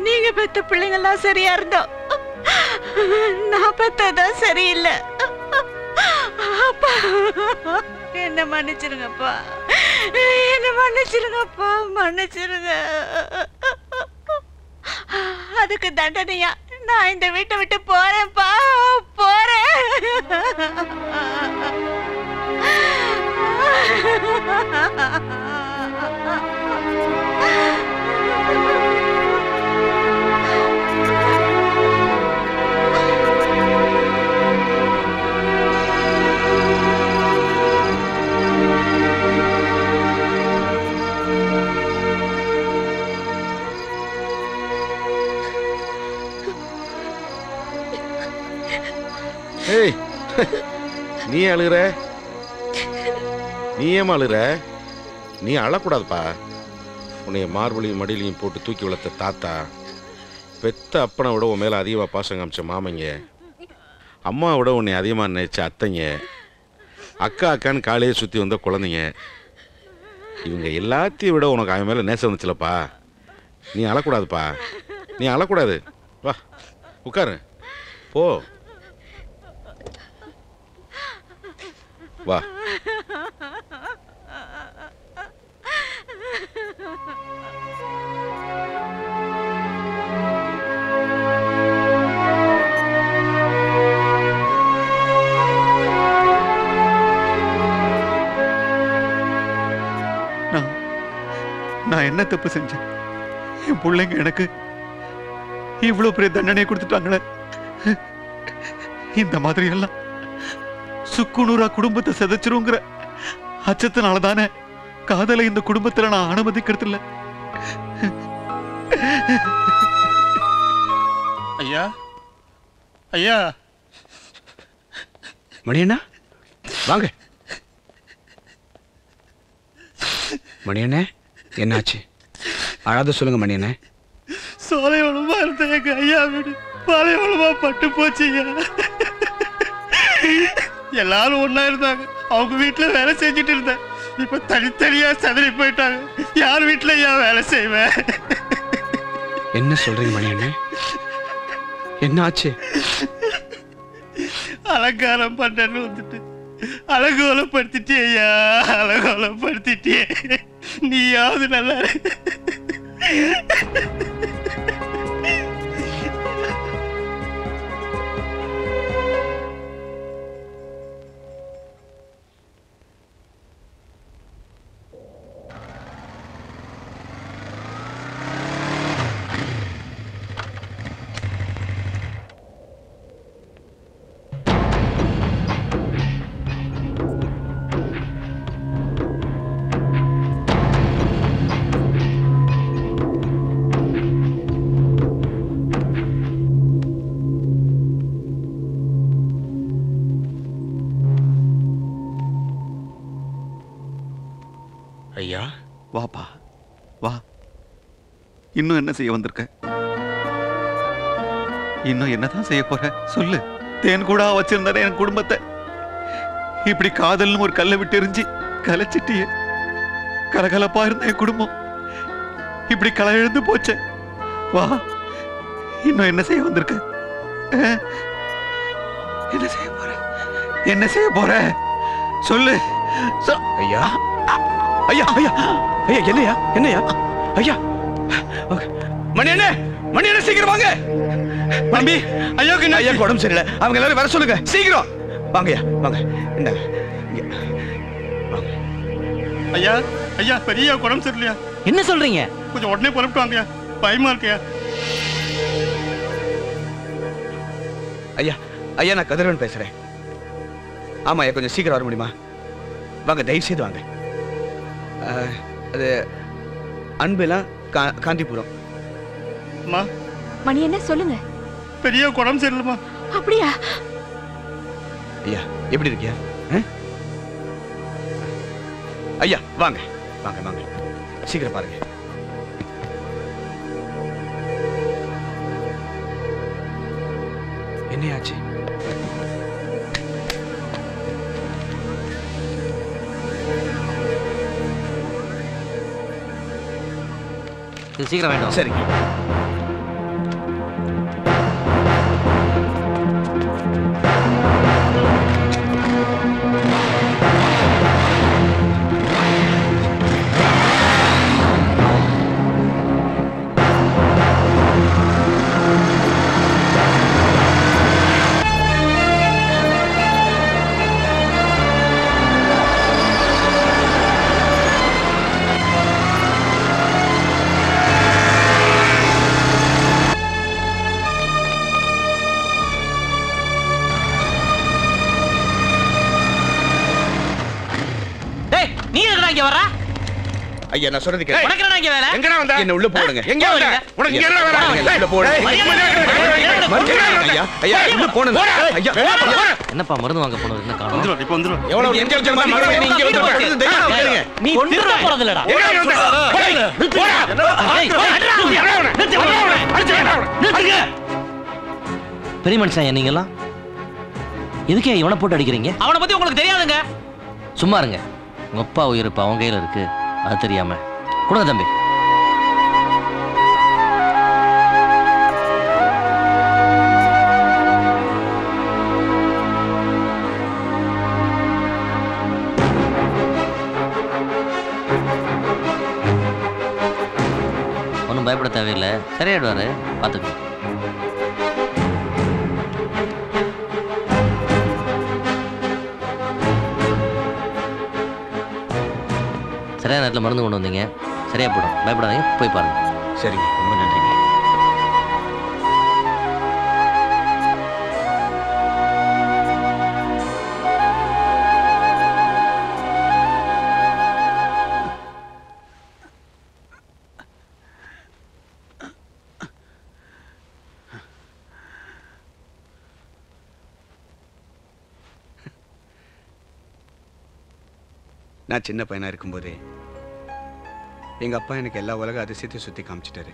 நீங்க பெத்த பிள்ளைங்கெல்லாம் சரியா இருந்தோம், நான் பெத்ததான் சரியில்லை. அப்பா என்ன மன்னிச்சிருங்கப்பா, என்ன மன்னிச்சிருங்கப்பா, மன்னிச்சிருங்க. அதுக்கு தண்டனையா நான் இந்த வீட்டை விட்டு போறேன்ப்பா, போறேன். ஏய், நீ அழுகிற? நீ ஏமா அழுகிற? நீ அழக்கூடாதுப்பா. உன்னைய மார்பளியும் மடியிலையும் போட்டு தூக்கி வளர்த்த தாத்தா, பெத்த அப்பனை விட உன் மேலே அதிகமாக பாசம் காமிச்ச மாமங்க, அம்மா விட உன்னை அதிகமாக நினைச்ச அத்தைங்க, அக்கா அக்கான்னு காலையே சுற்றி வந்த குழந்தைங்க, இவங்க எல்லாத்தையும் விட உனக்கு அவன் மேலே நேசம் வந்துச்சுலப்பா. நீ அழக்கூடாதுப்பா, நீ அழக்கூடாது. வா உட்காரு, போ வா. நான் என்ன தப்பு செஞ்சேன்? என் பிள்ளைங்க எனக்கு இவ்வளவு பெரிய தண்டனை கொடுத்துட்டாங்களே. இந்த மாதிரி எல்லாம் சுக்குநூறா குடும்பத்தை சிதைச்சிருங்கிற அச்சத்தினாலதானே காதலை இந்த குடும்பத்துல நான் அனுமதிக்கிறது இல்ல. ஐயா, ஐயா. மணியண்ணா வாங்க. மணியண்ணே என்னாச்சு? அழாத சொல்லுங்க மணியண்ணே. சோலை ஒழுமா இருந்த எங்க ஐயா வீடு பாலை ஒழுமா பட்டு போச்சு. எல்லாரும் ஒன்னா இருந்தாங்க, அவங்க வீட்டுல வேலை செஞ்சுட்டு இருந்தேன். இப்ப தனித்தனியா சதறி போயிட்டாங்க. யார் வீட்டுல ஏன் வேலை செய்வேன்? என்ன சொல்றீங்க மணியண்ணே? என்ன ஆச்சு? அலங்காரம் பண்ணன்னு வந்துட்டு அலங்கோலப்படுத்திட்டே ஐயா, அலங்கோலப்படுத்திட்டே. நீயாவது நல்லா ஐயா. வாப்பா வா. இன்னும் என்ன செய்ய வந்திருக்க? இன்னும் என்னதான் செய்ய போற சொல்லு. தேன் கூட வச்சிருந்த என் குடும்பத்தை இப்படி காதல்னு ஒரு கல்லை விட்டு எரிஞ்சு கலைச்சிட்டியே. கலகலப்பா இருந்த என் குடும்பம் இப்படி களை எழுந்து போச்சே. வா, இன்னும் என்ன செய்ய வந்திருக்க? என்ன செய்ய போற? என்ன செய்ய போற சொல்லு. ஐயா ஐயா ஐயா ஐயா என்னையா என்னையா ஐயா மணியண்ணே மணியண்ணே சீக்கிரம் வாங்க. தம்பி ஐயாவுக்கு ஐயா உடம்பு சரியில்லை, அவங்க எல்லாரும் வர சொல்லுங்க சீக்கிரம் வாங்கய்யா வாங்க. இந்த ஐயா ஐயா பெரிய உடம்பு சரியில்லையா? என்ன சொல்றீங்க? கொஞ்சம் உடனே புறப்பட்டு வாங்கய்யா, பயமா இருக்கையா. ஐயா ஐயா நான் கதிரவன் பேசுறேன். ஆமா ஐயா கொஞ்சம் சீக்கிரம் வர முடியுமா? வாங்க தயவு செய்து வாங்க. அது அன்பெல்லாம் காந்திபுரம். அம்மா மணி என்ன சொல்லுங்க. பெரிய உடம்பு சரியில்லைமா. அப்படியா? ஐயா எப்படி இருக்கியா? ஐயா வாங்க வாங்க வாங்க சீக்கிரம் பாருங்க. என்னையாச்சு? சீக்கிரம் வேண்டாம். சரி ஐயா நான் சொல்றது கேளு. உனக்கு என்ன இங்க வேலை? எங்கடா வந்த? என்ன உள்ள போடுங்க. எங்க வந்த? உனக்கு இங்க என்ன வேலை? உள்ள போடு. ஐயா ஐயா உள்ள போடுங்க. ஐயா என்னப்பா மருந்து வாங்க போனது என்ன காணோம்? வந்துரும் இப்ப வந்துரும். எவ்வளவு எங்க வச்சிருந்தா மறுபடியும் நீ இங்க வந்து பாரு. நீ திருட போறது இல்லடா. எங்க வந்த? போடா. நிறுத்துங்க. பெரிய மனுஷன் நீங்கெல்லாம் எதுக்கே இவனை போட்டு அடிக்கிறீங்க? அவனை பத்தி உங்களுக்கு தெரியாதுங்க. சும்மா இருங்க. உங்க அப்பா உயிர் இப்ப அவன் கையில இருக்கு. அது தெரியாம கொடுங்க தம்பி. ஒன்றும் பயப்பட தேவையில்லை, சரியாயிடுவாரு, பார்த்துக்கோ. சரியான நேரத்தில் மருந்து கொண்டு வந்தீங்க, சரியா போடும், பயப்படாதீங்க, போய் பாருங்க. சரிங்க, ரொம்ப நன்றிங்க. நான் சின்ன பையனா இருக்கும்போதே எங்க அப்பா எனக்கு எல்லா உலக அதிசயத்தையும் சுத்தி காமிச்சிட்டாரு.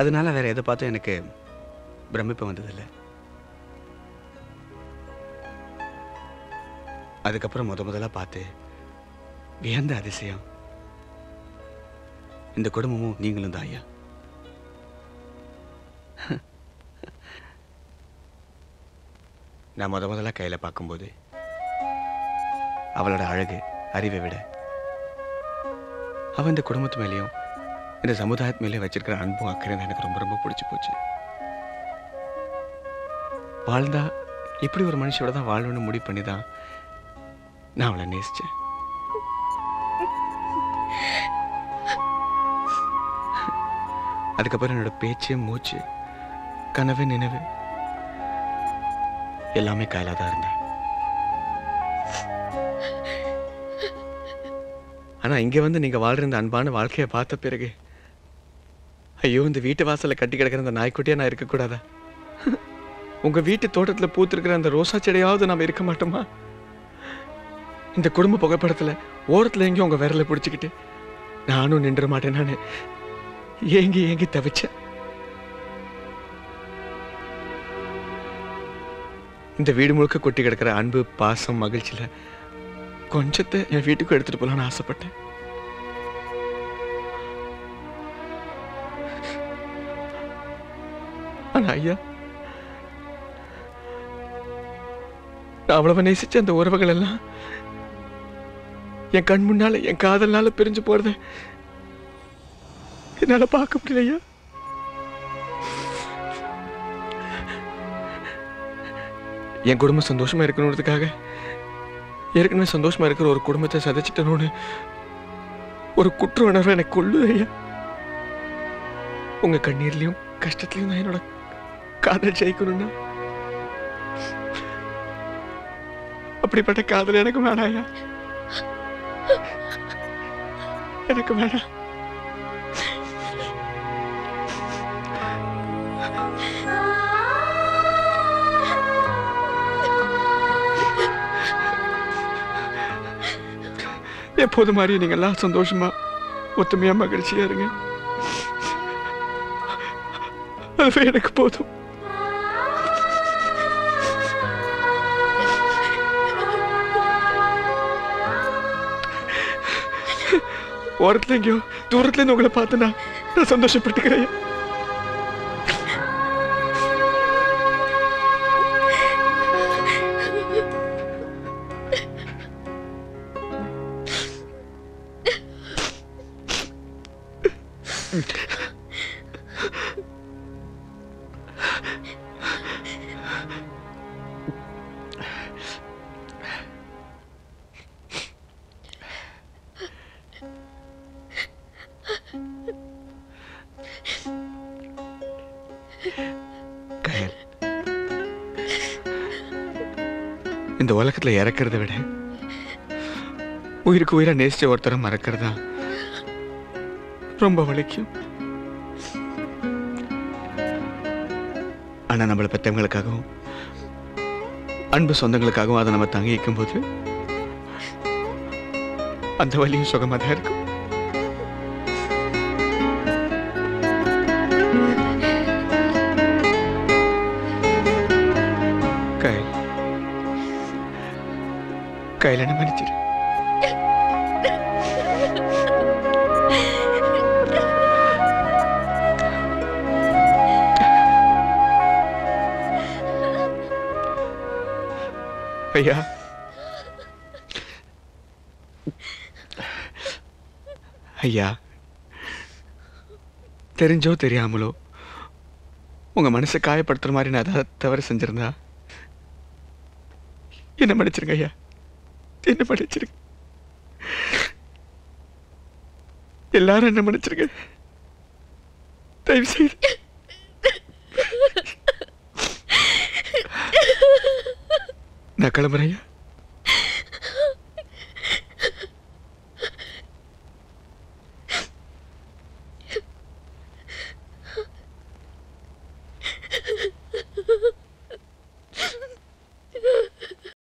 அதனால வேற எதை பார்த்தும் எனக்கு பிரமிப்பு வந்ததில்லை. அதுக்கப்புறம் முதலா பார்த்து வியந்த அதிசயம் இந்த குடும்பமும் நீங்களும் தான் ஐயா. நான் முதலா கையில பார்க்கும்போது அவளோட அழகு அறிவை விட அவன் இந்த குடும்பத்து மேலேயும் இந்த சமுதாயத்து மேலேயும் வச்சிருக்கிற அன்பும் அக்கறையும் எனக்கு ரொம்ப ரொம்ப பிடிச்சி போச்சு. வாழ்ந்தா இப்படி ஒரு மனுஷோட தான் வாழணும்னு முடிவு பண்ணி தான் நான் அவளை நேசிச்சேன். அதுக்கப்புறம் என்னோட பேச்சு மூச்சு கனவு நினைவு எல்லாமே கையில தான் இருந்தேன். ஆனா இங்க வந்து நீங்க வாழ்ற இந்த அன்பான வாழ்க்கையை பார்த்த பிறகு ஐயோ இந்த வீட்டு வாசல்ல கட்டி கிடக்கிற அந்த நாய்க்குட்டியா நான் இருக்க கூடாதா? உங்க வீட்டு தோட்டத்துல பூத்திருக்கிற அந்த ரோசா செடியாவது நாம இருக்க மாட்டோமா? இந்த குடும்ப புகைப்படத்துல ஓரத்துல எங்கேயும் உங்க விரலை பிடிச்சிக்கிட்டு நானும் நின்ற மாட்டேன். நானு ஏங்கி ஏங்கி தவிச்சேன். இந்த வீடு முழுக்க கொட்டி கிடக்கிற அன்பு பாசம் மகிழ்ச்சியில கொஞ்சத்தை என் வீட்டுக்கு எடுத்துட்டு போலான்னு ஆசைப்பட்டேன். ஆனா ஐயா நான் அவ்வளவு நேசிச்ச அந்த உறவுகள் எல்லாம் என் கண் முன்னால என் காதல்னால பிரிஞ்சு போறத என்னால பார்க்க முடியல ஐயா. என் குடும்பம் சந்தோஷமா இருக்கணுன்றதுக்காக ஏற்கனவே சந்தோஷமா இருக்கிற ஒரு குடும்பத்தை சதைச்சிட்டனோன்னு ஒரு குற்ற உணர்வு எனக்கு கொள்ளுது ஐயா. உங்க கண்ணீர்லயும் கஷ்டத்துலயும் நான் என்னோட காதல் ஜெயிக்கணும்னா அப்படிப்பட்ட காதல் எனக்கு வேணாம் ஐயா, எனக்கு வேணாம். எப்போது மாதிரி நீங்க எல்லாம் சந்தோஷமா ஒத்துமையா மகிழ்ச்சியா இருங்க, அது எனக்கு போதும். ஓரத்துல எங்கேயோ தூரத்துல இருந்து உங்களை பார்த்து நான் சந்தோஷப்பட்டுக்கிறேன். இந்த உலகத்துல இறக்கிறத விட உயிருக்கு உயிரா நேசிச்ச ஒருத்தரை மறக்கிறதா ரொம்ப வலிக்கும். ஆனா நம்மளை பெற்றவங்களுக்காகவும் அன்பு சொந்தங்களுக்காகவும் அதை நம்ம தங்கி வைக்கும் போது அந்த வலியும் சுகமா தான் இருக்கும். கையில மன்னிச்சிரு. ஐயா, ஐயா, தெரிஞ்சோ தெரியாமலோ உங்க மனசை காயப்படுத்துற மாதிரி நான் ஏதாவது தவறு செஞ்சிருந்தா என்ன மன்னிச்சிருங்க ஐயா, என்ன மன்னிச்சிருங்க. எல்லாரும் என்ன மன்னிச்சிருங்க தயவு செய்து. நான் கிளம்புறேன் ஐயா.